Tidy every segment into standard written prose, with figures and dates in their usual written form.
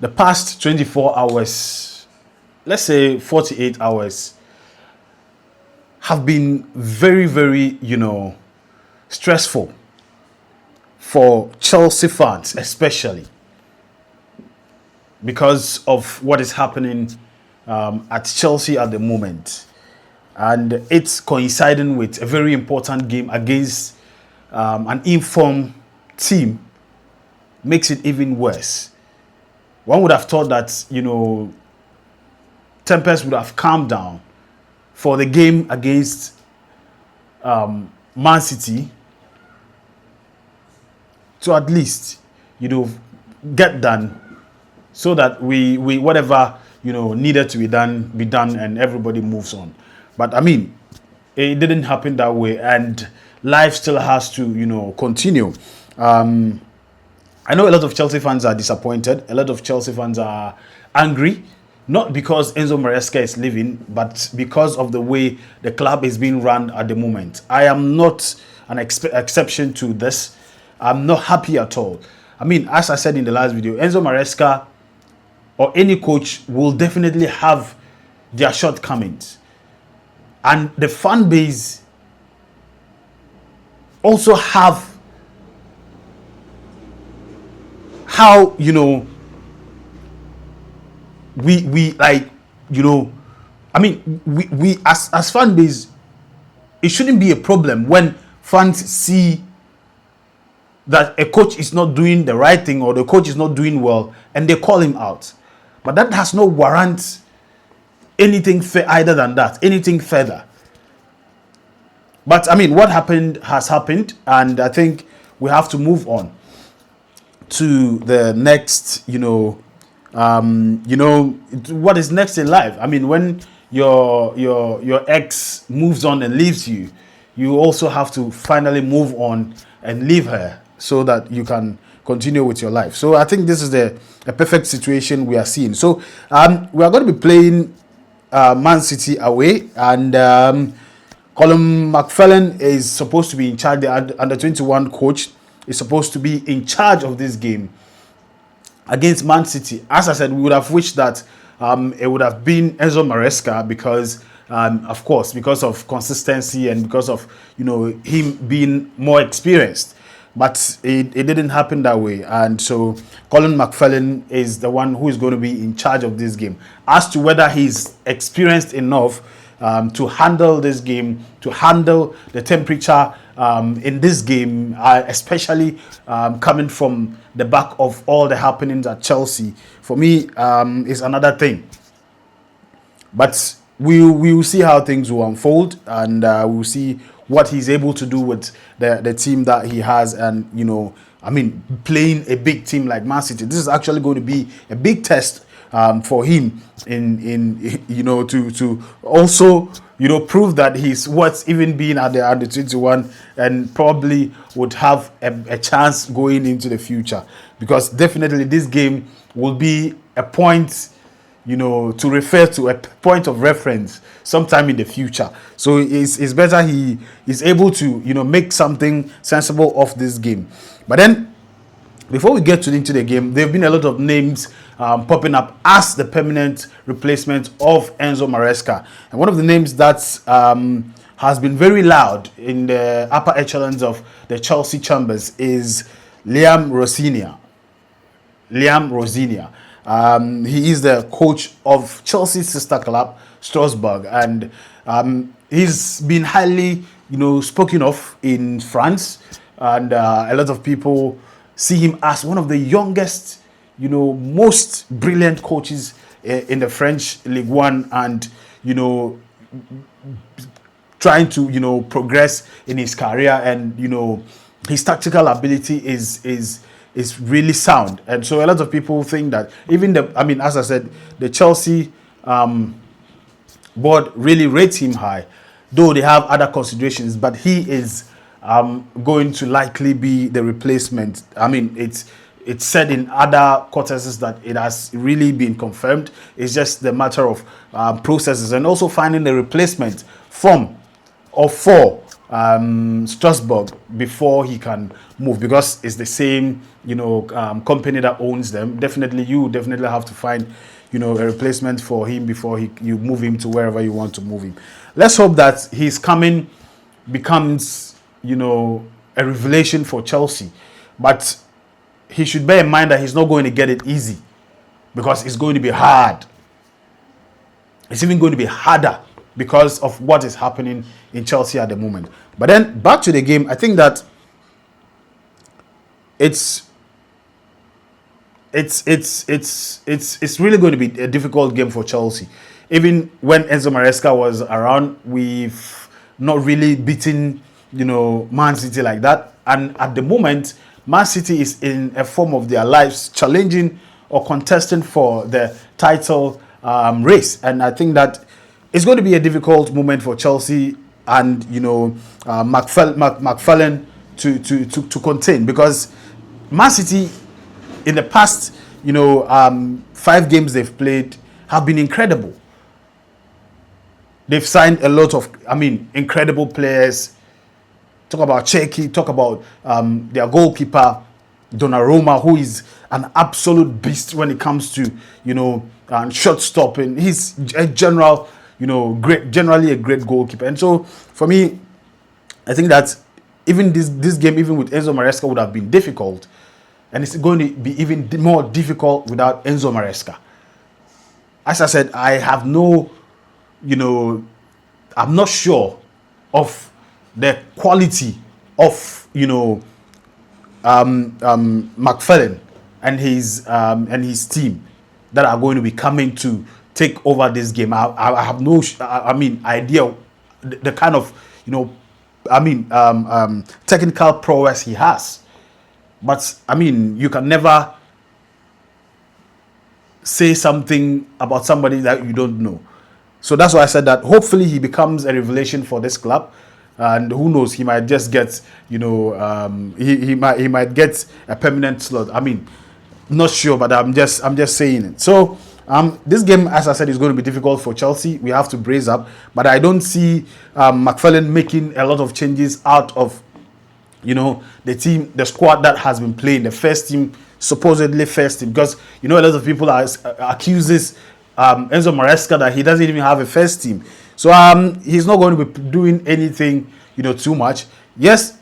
the past 24 hours, let's say 48 hours, have been very, very, stressful for Chelsea fans, especially because of what is happening at Chelsea at the moment. And it's coinciding with a very important game against an informed team, makes it even worse. One would have thought that, tempers would have calmed down for the game against Man City to at least, get done, so that we whatever needed to be done, and everybody moves on. But I mean, it didn't happen that way, and life still has to continue. I know a lot of Chelsea fans are disappointed. A lot of Chelsea fans are angry, not because Enzo Maresca is leaving, but because of the way the club is being run at the moment. I am not an exception to this. I'm not happy at all. I mean, as I said in the last video, Enzo Maresca or any coach will definitely have their shortcomings. And the fan base also have how, we like, I mean, we as fan base, it shouldn't be a problem when fans see that a coach is not doing the right thing or the coach is not doing well and they call him out. But that has no warrant anything either than that, anything further. But I mean, what happened has happened, and I think we have to move on to the next, what is next in life. I mean, when your ex moves on and leaves you, you also have to finally move on and leave her so that you can continue with your life. So I think this is a perfect situation we are seeing. So we are going to be playing Man City away, and Colin McFarlane is supposed to be in charge. The under 21 coach is supposed to be in charge of this game against Man City. As I said, we would have wished that it would have been Enzo Maresca because, of course, because of consistency and because of him being more experienced. But it didn't happen that way, and so Colin McFarlane is the one who is going to be in charge of this game. As to whether he's experienced enough to handle this game, to handle the temperature in this game, especially coming from the back of all the happenings at Chelsea, for me, is another thing. But we will see how things will unfold, and we will see what he's able to do with the team that he has. And I mean, playing a big team like Man City, this is actually going to be a big test for him to also prove that he's worth even being at the under 21, and probably would have a chance going into the future, because definitely this game will be a point to refer to, a point of reference sometime in the future. So it's better he is able to make something sensible of this game. But then, before we get into the game, there have been a lot of names popping up as the permanent replacement of Enzo Maresca. And one of the names that has been very loud in the upper echelons of the Chelsea chambers is Liam Rosinia. He is the coach of Chelsea's sister club, Strasbourg, and he's been highly, spoken of in France, and a lot of people see him as one of the youngest, most brilliant coaches in the French Ligue 1, and trying to progress in his career, and his tactical ability is really sound. And so a lot of people think that even as I said, the Chelsea board really rates him high, though they have other considerations, but he is going to likely be the replacement. I mean, it's said in other quarters that it has really been confirmed. It's just the matter of processes, and also finding the replacement for Strasbourg before he can move, because it's the same, company that owns them. Definitely, you definitely have to find, a replacement for him before you move him to wherever you want to move him. Let's hope that his coming becomes, a revelation for Chelsea. But he should bear in mind that he's not going to get it easy, because it's going to be hard. It's even going to be harder because of what is happening in Chelsea at the moment. But then back to the game, I think that it's really going to be a difficult game for Chelsea. Even when Enzo Maresca was around, we've not really beaten, Man City like that. And at the moment, Man City is in a form of their lives, challenging or contesting for the title race. And I think that it's going to be a difficult moment for Chelsea and, McFarlane to contain, because Man City in the past, 5 games they've played have been incredible. They've signed a lot of, incredible players. Talk about Cherki, talk about their goalkeeper, Donnarumma, who is an absolute beast when it comes to, shot stopping. He's a generally a great goalkeeper. And so for me, I think that even this game, even with Enzo Maresca, would have been difficult. And it's going to be even more difficult without Enzo Maresca. As I said, I have no, I'm not sure of the quality of, McFarlane and his team that are going to be coming to take over this game. I have no, idea the kind of, technical prowess he has. But you can never say something about somebody that you don't know. So that's why I said that hopefully he becomes a revelation for this club. And who knows, he might just get, he might get a permanent slot. Not sure, but I'm just saying it. So this game, as I said, is going to be difficult for Chelsea. We have to brace up, but I don't see McFarlane making a lot of changes out of, the squad that has been playing, the first team, supposedly first team, because a lot of people accuses Enzo Maresca that he doesn't even have a first team. So he's not going to be doing anything, too much. Yes,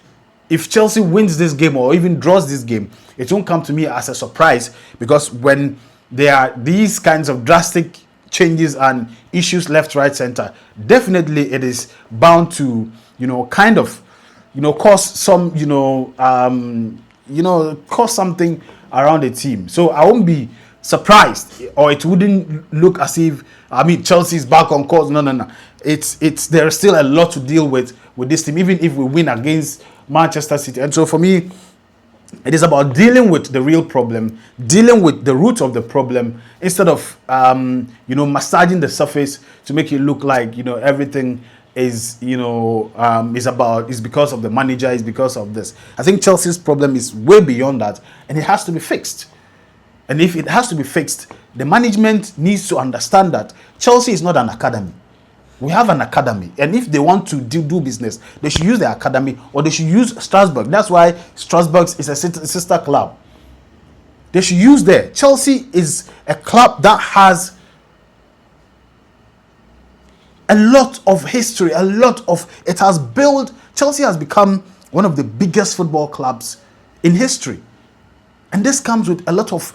if Chelsea wins this game or even draws this game, it won't come to me as a surprise, because when there are these kinds of drastic changes and issues left, right, center, definitely it is bound to, kind of, cause some, cause something around the team. So I won't be surprised, or it wouldn't look as if Chelsea is back on course. No. It's there's still a lot to deal with this team, even if we win against Manchester City. And so for me, it is about dealing with the real problem, dealing with the root of the problem, instead of massaging the surface to make it look like everything is is because of the manager, is because of this. I think Chelsea's problem is way beyond that, and it has to be fixed. And if it has to be fixed, the management needs to understand that Chelsea is not an academy. We have an academy, and if they want to do business, they should use the academy, or they should use Strasbourg. That's why Strasbourg is a sister club. They should use there. Chelsea is a club that has a lot of history, it has built. Chelsea has become one of the biggest football clubs in history. And this comes with a lot of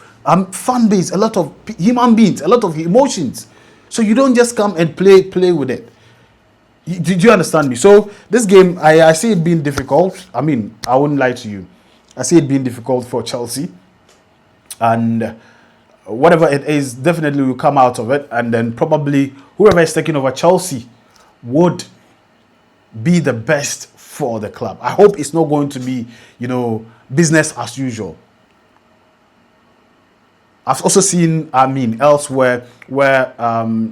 fan base, a lot of human beings, a lot of emotions. So you don't just come and play with it. Did you understand me? So this game, I see it being difficult. I wouldn't lie to you. I see it being difficult for Chelsea. And whatever it is, definitely will come out of it. And then probably whoever is taking over Chelsea would be the best for the club. I hope it's not going to be, business as usual. I've also seen, elsewhere where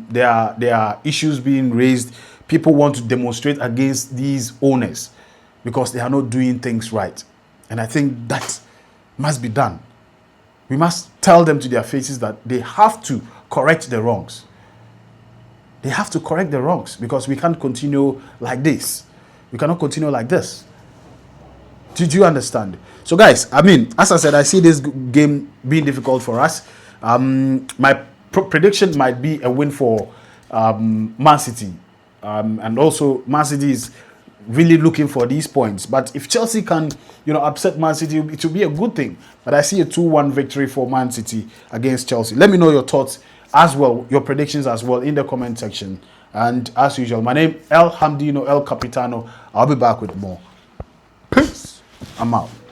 there are issues being raised. People want to demonstrate against these owners because they are not doing things right. And I think that must be done. We must tell them to their faces that they have to correct the wrongs. They have to correct the wrongs, because we can't continue like this. We cannot continue like this. Did you understand? So, guys, I mean, as I said, I see this game being difficult for us. My prediction might be a win for Man City, and also Man City is really looking for these points. But if Chelsea can, upset Man City, it will be a good thing. But I see a 2-1 victory for Man City against Chelsea. Let me know your thoughts as well, your predictions as well in the comment section. And as usual, my name El Hamdino El Capitano. I'll be back with more. Peace. I'm out.